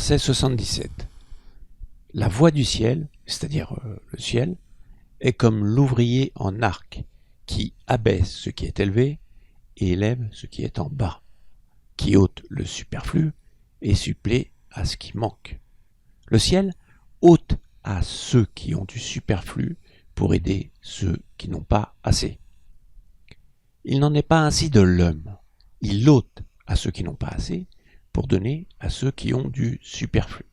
verset 77. La voie du ciel, c'est-à-dire le ciel, est comme l'ouvrier en arc, qui abaisse ce qui est élevé et élève ce qui est en bas, qui ôte le superflu et supplée à ce qui manque. Le ciel ôte à ceux qui ont du superflu pour aider ceux qui n'ont pas assez. Il n'en est pas ainsi de l'homme. Il ôte à ceux qui n'ont pas assez pour donner à ceux qui ont du superflu.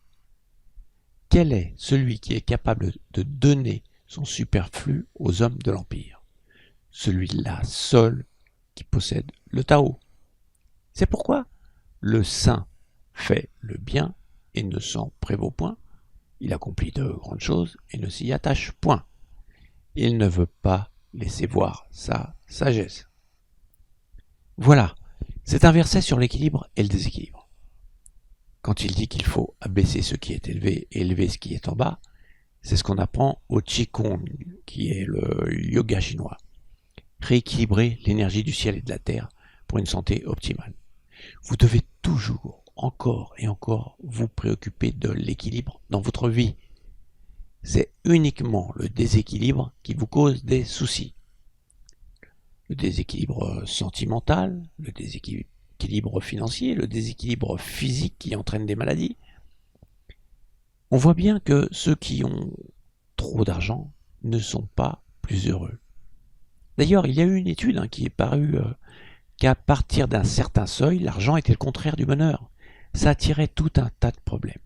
Quel est celui qui est capable de donner son superflu aux hommes de l'Empire? Celui-là seul qui possède le Tao. C'est pourquoi le saint fait le bien et ne s'en prévaut point. Il accomplit de grandes choses et ne s'y attache point. Il ne veut pas laisser voir sa sagesse. Voilà, c'est un verset sur l'équilibre et le déséquilibre. Quand il dit qu'il faut abaisser ce qui est élevé et élever ce qui est en bas, c'est ce qu'on apprend au Qigong, qui est le yoga chinois. Rééquilibrer l'énergie du ciel et de la terre pour une santé optimale. Vous devez toujours, encore et encore, vous préoccuper de l'équilibre dans votre vie. C'est uniquement le déséquilibre qui vous cause des soucis. Le déséquilibre sentimental, le déséquilibre financier, le déséquilibre physique qui entraîne des maladies. On voit bien que ceux qui ont trop d'argent ne sont pas plus heureux. D'ailleurs, il y a eu une étude qui est parue qu'à partir d'un certain seuil, l'argent était le contraire du bonheur. Ça attirait tout un tas de problèmes.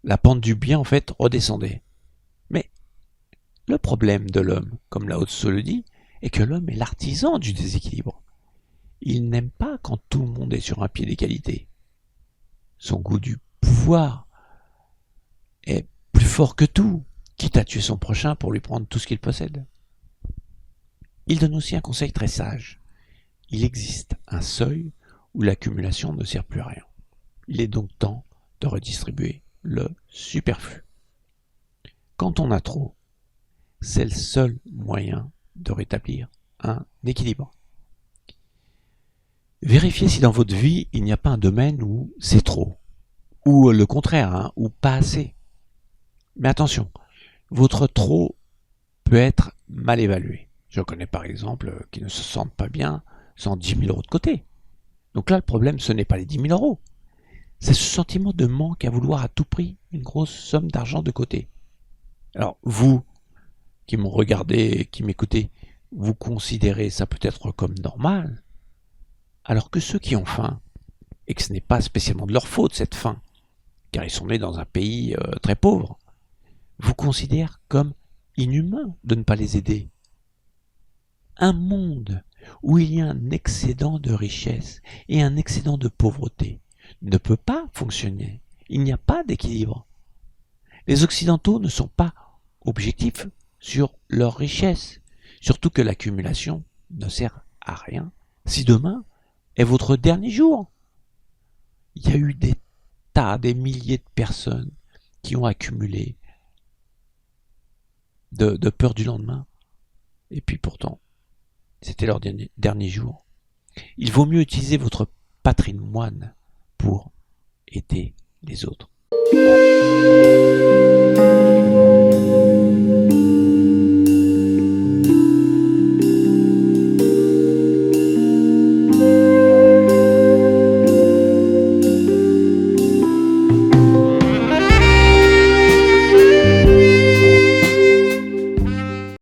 La pente du bien, en fait, redescendait. Mais le problème de l'homme, comme Lao Tzu le dit, est que l'homme est l'artisan du déséquilibre. Il n'aime pas quand tout le monde est sur un pied d'égalité. Son goût du pouvoir est plus fort que tout, quitte à tuer son prochain pour lui prendre tout ce qu'il possède. Il donne aussi un conseil très sage. Il existe un seuil où l'accumulation ne sert plus à rien. Il est donc temps de redistribuer le superflu. Quand on a trop, c'est le seul moyen de rétablir un équilibre. Vérifiez si dans votre vie, il n'y a pas un domaine où c'est trop, ou le contraire, ou pas assez. Mais attention, votre trop peut être mal évalué. Je connais par exemple qui ne se sentent pas bien sans 10 000 euros de côté. Donc là, le problème, ce n'est pas les 10 000 euros. C'est ce sentiment de manque à vouloir à tout prix une grosse somme d'argent de côté. Alors, vous qui me regardez, qui m'écoutez, vous considérez ça peut-être comme normal, alors que ceux qui ont faim, et que ce n'est pas spécialement de leur faute cette faim, car ils sont nés dans un pays très pauvre, vous considèrent comme inhumain de ne pas les aider. Un monde où il y a un excédent de richesse et un excédent de pauvreté ne peut pas fonctionner. Il n'y a pas d'équilibre. Les Occidentaux ne sont pas objectifs sur leur richesse, surtout que l'accumulation ne sert à rien si demain est votre dernier jour. Il y a eu des milliers de personnes qui ont accumulé de peur du lendemain. Et puis pourtant, c'était leur dernier jour. Il vaut mieux utiliser votre patrimoine pour aider les autres.